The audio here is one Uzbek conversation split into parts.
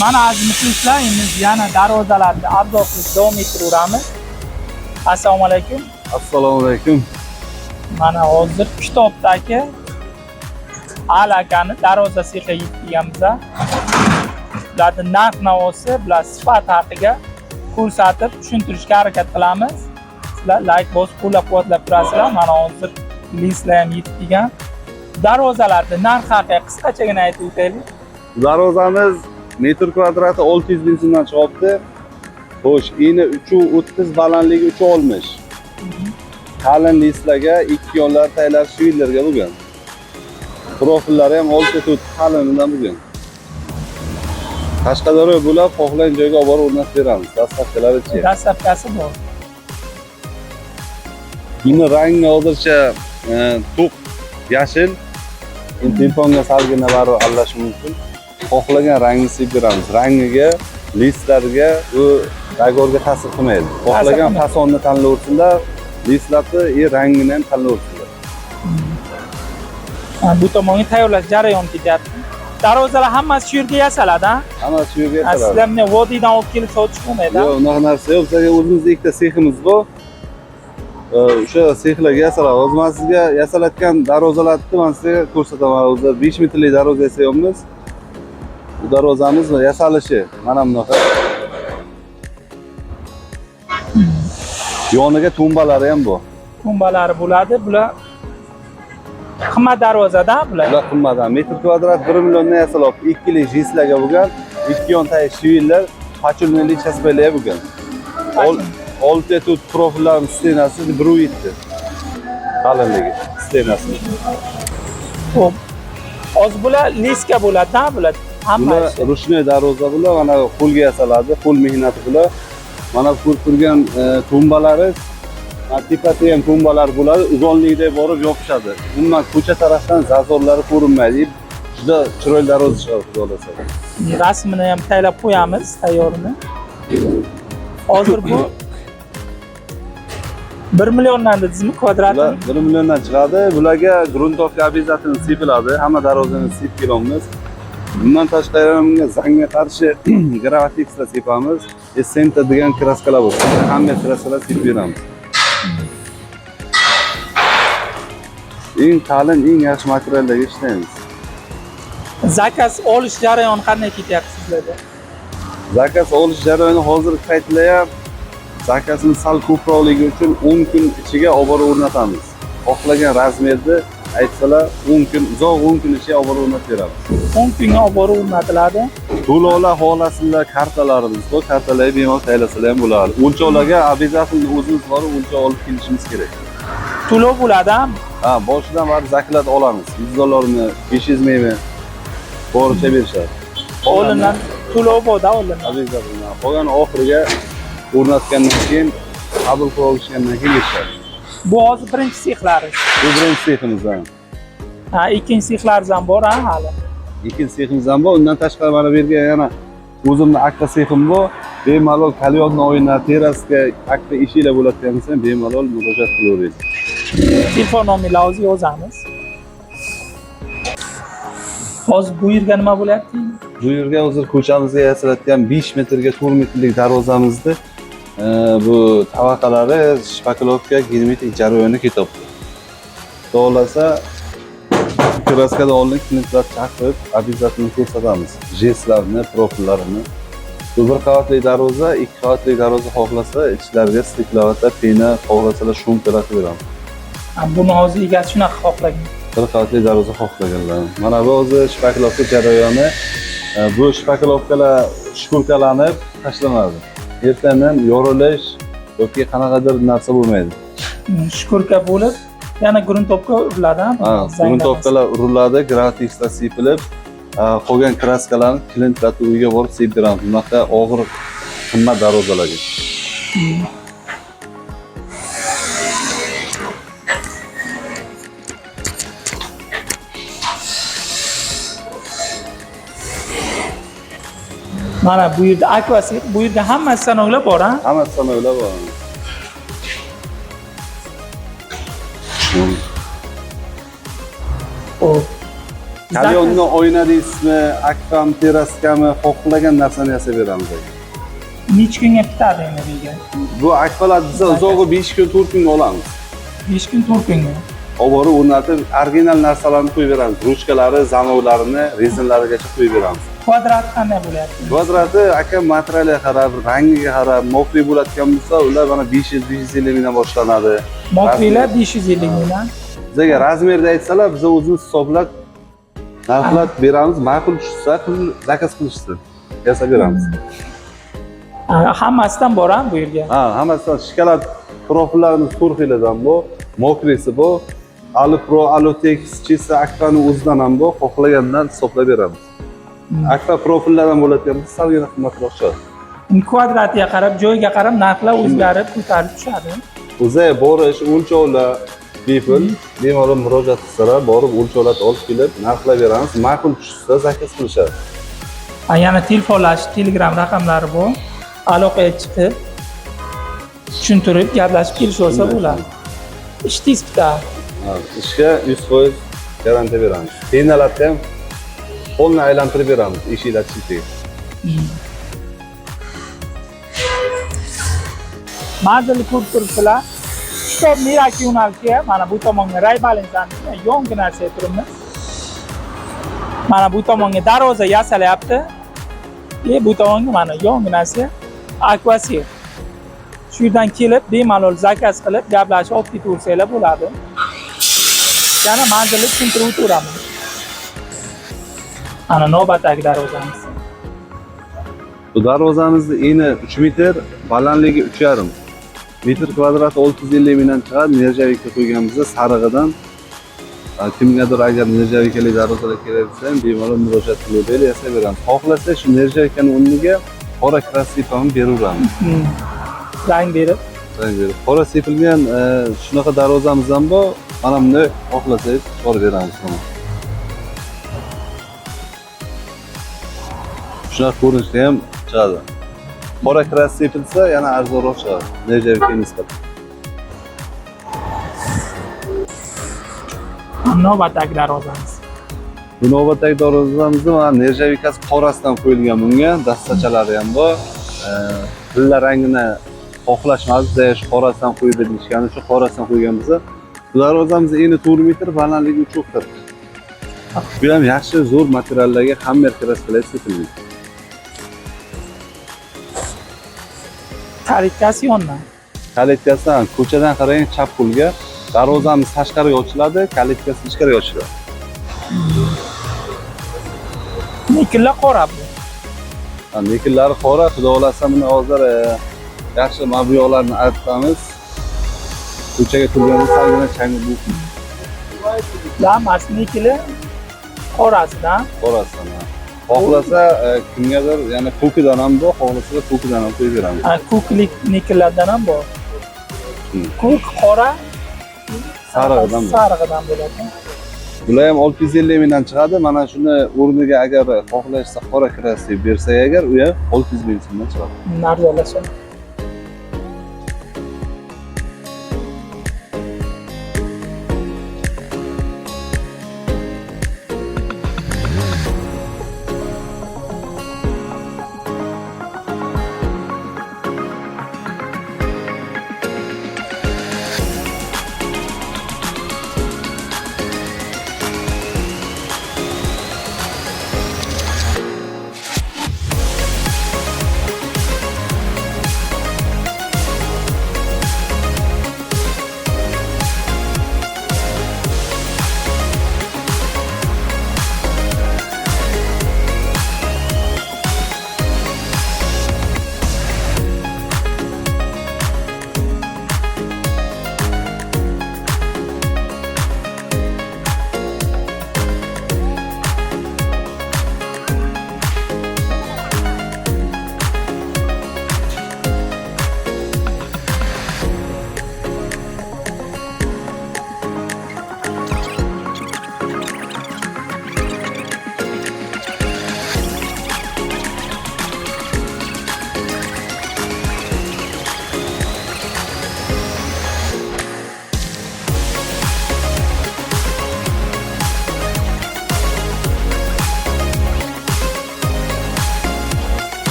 Mana aziz muxlislar, endi yana darvozalarni ardoqli davom ettiramiz. Assalomu alaykum. Assalomu alaykum. Mana hozir Kitobdagi Ali akani darvoza sexiga yetganmiz. Ularning narx-navosi bilan sifat haqiga ko'rsatib tushuntirishga harakat qilamiz. Sizlar like bosib qo'llab-quvvatlab turasizlar. Mana hozir listlar ham yetgan. Darvozalarning narx haqiga qisqachagina aytib o'taylik. Darvozamiz metr kvadrati 600 ming so'mdan chiqyapti. Xo'sh, eni 3.30 balandligi 3.60. Qalin listlarga 2 yonlar taylar shvillerga bo'lgan. Profillari ham 6 qalinidan bo'lgan. Qashqadaryo bo'ylab xohlagan joyga olib borib o'rnatib beramiz. Dastavkalari-chi? Dastavkasi bor. Buni rangi hozircha to'q yashil. Telefonga salgina baribir aralash mumkin. Xohlagan rangni sepib beramiz. Rangiga, listlarga, u dagorga ta'sir qilmaydi. Xohlagan fasonni tanlayversinlar, listlarni rangini ham tanlayversinlar. Bu tomonga tayyorlash jarayoni ketyapti. Darvozalar hammasi shu yerga yasaladi, ha? Hammasi shu yerga yasaladi. Sizlar meni vodiydan olib kelib sotish bo'lmaydi. Yo'q, unaqa narsa yo'q. Bizga o'zimizning ikkita seximiz bor. O'sha sexlarga yasaladi. Hozir men sizga yasalayotgan darvozalarni men sizga ko'rsataman. O'zi 5 metrlik darvoza yasayapmiz. Bu darvozamiz yasalishi mana bunaqa. Yoniga tumbalari ham bor. Tumbalari bo'ladi. Bular qimmat darvozadan bular. Bular qimmatdan. Metr kvadrat 1 milliondan yasalib, ikkili jislarga bo'lgan, ikki yon tay shvillar, pachulnilik chaspalar bo'lgan. 6 tut profillarning stenasi 1.7. Qalinligi stenasi. Xo'p. Hozir bular liska bo'ladi-da, bular. Bular ruchnoy darvoza bular, mana qo'lga yasaladi, qo'l mehnati bular. Mana bu turgan tumbalari, tepasida ham tumbalar bo'ladi, uzunlikda borib yopishadi. Umuman ko'cha tarafdan zazorlari ko'rinmaydi. Juda chiroyli darvoza chiqadi, xudo xolasa. Rasmini ham tayyorlab qo'yamiz, tayyorini. Hozir bu 1 milliondan dedingizmi kvadratini? 1 milliondan chiqadi. Bularga gruntovka обязательно sepiladi. Hamma darvozani sepib kelamiz. Bundan tashqari bunga zangga qarshi Gravitex'lar sepamiz. Essenta degan kraskalar bor. Hamma kraskalar sepib beramiz. Eng qalin, eng yaxshi materiallarga ishlaymiz. Zakaz olish jarayoni qanday ketyapti sizlarda? Zakaz olish jarayoni hozirgi paytda ham zakasni sal ko'proqligi uchun 10 kun ichiga olib borib o'rnatamiz. Xohlagan razmerda aytsalar 10 kun, uzoq 10 kun ichiga olib borib o'rnatib beramiz. 10 kunga olib borib o'rnatiladi. To'lovlar xohlasizlar, kartalarimiz bor, kartalarni bemalol tayyorlasalar ham bo'ladi. O'lchovlarga обязательно o'zimiz borib o'lchov olib kelishimiz kerak. To'lov bo'ladi-mi? Ha, boshidan baribir zaklat olamiz. $100 500 mingmi boricha berishadi. Olindan to'lov bo'ladi, olindan. Obязательно. Qolgan oxiriga o'rnatgandan keyin qabul qilib olishgandan keyin berishadi. Bu hozir birinchi sexlari. Bu birinchi seximizdan. Ha, ikkinchi sexlaringiz ham bor, ha, hali. Ikkinchi seximiz ham bor. Undan tashqari mana bu yerga yana o'zimning akta sexim bor. Bemalol kalyotni o'yinlar, terasga akta ishinglar bo'ladigan bo'lsa, bemalol murojaat qilaverasiz. Telefon nomerlaringizni yozamiz. Hozir bu yerga nima bo'lyapti? Bu yerga hozir ko'chamizga yasalayotgan 5 metrga 4 metrlik darvozamizni bu tabaqalari shpakilovka geometrik jarayoni ketyapti. Xohlasa kraskada olinib, klintlar chaqirib, обязательно ko'rsatamiz. Jestlarni, profillarini. Bu bir qavatli darvoza, ikki qavatli darvoza xohlasa, ichlariga stiklavata, pena, xohlasalar shumkalar beramiz. Buni hozir egasi shunaqa xohlagan. Bir qavatli darvoza xohlaganlar. Mana bu hozir shpakilovka jarayoni. Bu shpakilovkalar shkurkalanib tashlanadi. Ertadan yorilish yoki qanaqadir narsa bo'lmaydi. Shkurka bo'lib, yana gruntovka uriladi, ha? Ha, gruntovkalar uriladi, Gravitex'lar sepilib, qolgan kraskalarni klintlarni uyga borib sepib beramiz. Bunaqa og'ir qimmat darvozalarga. Mana bu yerda akvasif, bu yerda hammasi sanoqlar bor, ha? Hammasi sanoqlar bor. Xo'p. Kalyonni o'ynadeysizmi, akvam, teraskami, xohlagan narsani yasab beramiz. Necha kunga bitadi endi uyga? Bu akvalar biz uzog'i 5 kun, 4 kunga olamiz. 5 kun, 4 kunga. Olib borib o'rnatib, original narsalarni qo'yib beramiz. Ruchkalari, zamovlarini, rezinlarigacha qo'yib beramiz. Kvadrati qanday bo'lyapti? Kvadrati aka materialiga qarab, rangiga qarab, mokriy bo'ladigan bo'lsa, ular mana 500-550 mingdan boshlanadi. Mokriylar 550 mingdan. Bizga razmerni aytsalar, biz o'zimiz hisoblab narxlab beramiz, ma'qul tushsa, zakaz qilishsin. Yasab beramiz. Hammasidan borami bu yerga? Ha, hammasidan shikolat profillarimiz 4 xildan bu, mokrisi bu, Alipro, Alotex, Chisa, Akva'ning o'zidan ham bu, xohlagandan hisoblab beramiz. Akva profillardan bo'ladigan bo'lsa, salgina qimmatroq chiqadi. Kvadratiga qarab, joyiga qarab narxlar o'zgarib, ko'tarilib tushadi. O'zi borish, o'lchovlar bepul, bemalol murojaat qilsalar, borib o'lchovlarni olib kelib, narxlab beramiz. Ma'qul tushsa, zakaz qilishadi. Yana telefonlash, Telegram raqamlari bor. Aloqaga chiqib, tushuntirib, gaplashib kelishaversa bo'ladi. Ish tez bitadi. Ishga 100% garantiya beramiz. Qiynaladi ham qo'lni aylantirib beramiz, eshiklar chiqib. Manzilni ko'rib turibsizlar. Kitob Miraki yo'nalishiga mana bu tomonga Raybalinzani yongi narsaga turibmiz. Mana bu tomonga darvoza yasalyapti. Bu tomonga mana yongi narsa Aquasir. Shu yerdan kelib, bemalol zakaz qilib, gaplashib olib ketaversanglar bo'ladi. Yana manzilni tushuntirib o'tiraman. Ana navbatdagi darvozamiz. Bu darvozamizning eni 3 metr, balandligi 3,5 metr kvadrat 650 mingdan chiqadi. Nerjavikka qo'yganimizda sarig'idan kimgadir agar nerjavikali darvozalar kerak bo'lsa, bemalol murojaat qilib yasab beramiz. Xohlasa shu nerjavikani o'rniga qora krasivka ham beraveramiz. Rang berib. Qora sepilgan shunaqa darvozamiz ham bor. Mana bunday xohlasangiz chiqarib beramiz. Shunaqa ko'rinishda ham chiqadi. Qora kras sepilsa yana arzonroq chiqadi. Nerjavikka nisbatan. Navbatdagi darvozamiz. Bu navbatdagi darvozamizda mana nerjavikasi qorasidan qo'yilgan bunga, dastachalari ham bor. Tilla rangini xohlashmadi, shu qorasidan qo'yib berishgan, shu qorasidan qo'yganimizda bu darvozamiz eni 4 metr, balandligi 3,40. Bu ham yaxshi zo'r materiallarga hammer kraskalar sepilgan. Kalitkasi yondan. Kalitkasidan ko'chadan qarang chap qo'lga, darvozamiz tashqariga ochiladi, kalitkasi ichkariga ochiladi. Nikellar qora bu. Nikellari qora, xudo xolasa buni hozir yaxshi mabuylarni aytamiz. Ko'chaga turganda salgina changi bo'lsin. Lamas nikeli qorasidan. Qorasidan. Xohlasa kimgadir yana ko'kidan ham bor, xohlasa ko'kidan ham qo'yib beramiz. Ko'klik nikellardan ham bor. Ko'k, qora, sarig'idan bo'ladi. Bular ham 650 mingdan chiqadi. Mana shuni o'rniga agar xohlashsa qora krasi bersak agar, u ham 600 ming so'mdan chiqadi. Arzonlashadi.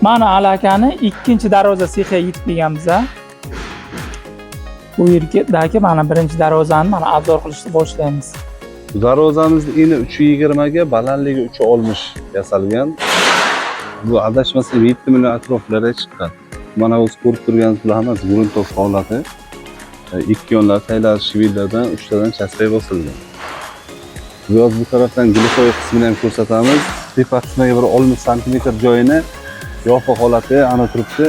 Mana alakani ikkinchi darvoza sexiga yetib kelganmiz. Bu yerdagi mana birinchi darvozani mana obzor qilishni boshlaymiz. Darvozamizning eni 320 ga, balandligi 360 yasalgan. Bu adashmasam 7 million atroflarga chiqqan. Mana o'z ko'rib turganingiz bilan hammasi gruntov holati. Ikki yonlar taylar shivillardan 3 tadan chaspak bosilgan. Biroz bu tarafdan glifoy qismini ham ko'rsatamiz. Tepa qismiga bir 10 sm joyini yopiq holati ana turibdi.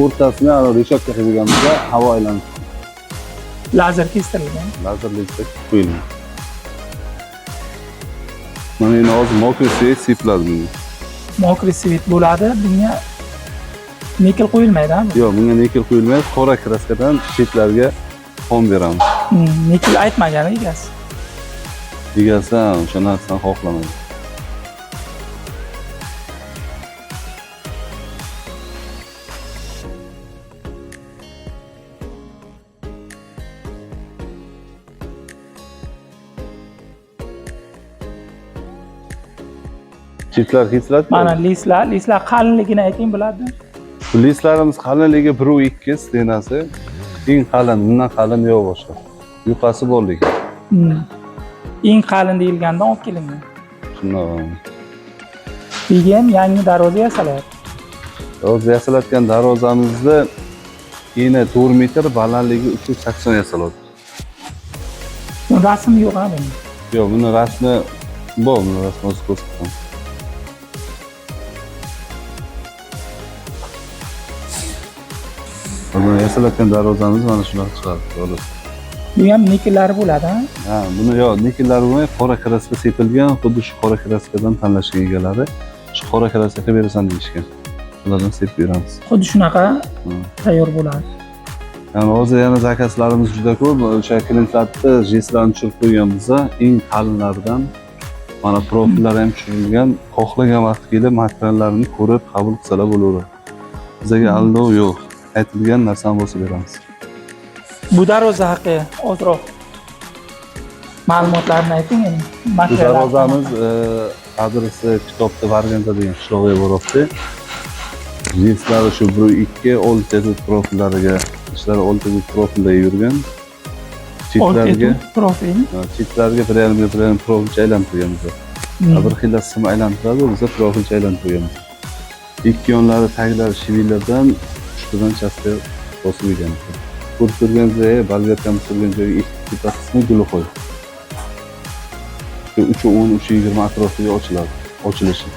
O'rtasini ana reshotka qilganimizda havo aylanib. Lazer kestirilgan. Lazerlikda qo'yilgan. Mana endi hozir mokriy svet sepiladi bunga. Mokriy svet bo'ladi. Bunga nikel qo'yilmaydi-mi? Yo'q, bunga nikel qo'yilmaydi. Qora kraskadan chetlarga fon beramiz. Nikel aytmagan egasi. Egasi o'sha narsani xohlamaydi. Chetlar kesiladi. Mana lislar qalinligini ayting bo'ladi. Bu listlarimiz qalinligi 1.2 stenasi. Eng qalin, bundan qalin yo'q boshqa. Yuqasi bor lekin. Eng qalin deyilganda olib kelingan. Shunday. Keyin yangi darvoza yasalyapti. Hozir yasalayotgan darvozamizda eni 4 metr, balandligi 380 yasaladi. Rasm yo'q buni. Yo'q, buni rasmi bor, buni rasmi o'zi ko'rsataman. Buni yasalayotgan darvozamiz mana shunaqa chiqadi. Bu ham nikellari bo'ladi, ha? Ha, buni yo'q, nikellari bo'lmay, qora kraska sepilgan, xuddi shu qora kraskadan tanlashgan egalari shu qora kraskaga berasan deyishgan. Ulardan sepib beramiz. Xuddi shunaqa tayyor bo'ladi. Yani hozir yana zakazlarimiz juda ko'p. O'sha klientlarni jestlarni tushirib qo'yganmiz. Eng qalinlaridan mana profillari ham tushirilgan. Xohlagan vaqt kelib materiallarini ko'rib qabul qilsalar bo'laveradi. Bizga aldov yo'q. Aytilgan narsani bo'lsa beramiz. Bu darvoza haqi ozroq ma'lumotlarni ayting endi. Bu darvozamiz adresi kitobda Varganta degan qishloqqa boryapti. Jestlari shu 1.2 altitude profillariga ishlari altitude profilda yurgan. Chetlariga profil. Chetlariga 1.5 metr profilcha aylantirganmiz. Bir xil sim aylantiradi, biz profilcha aylantirganmiz. Ikki yonlari taglari shivillardan ustidan chasqa bosib ekanmiz. Ko'rib turganingizdek, balverkamiz turgan joyga ikki qismi glifoy. 3.10 3.20 atrofiga ochiladi. Ochilishi.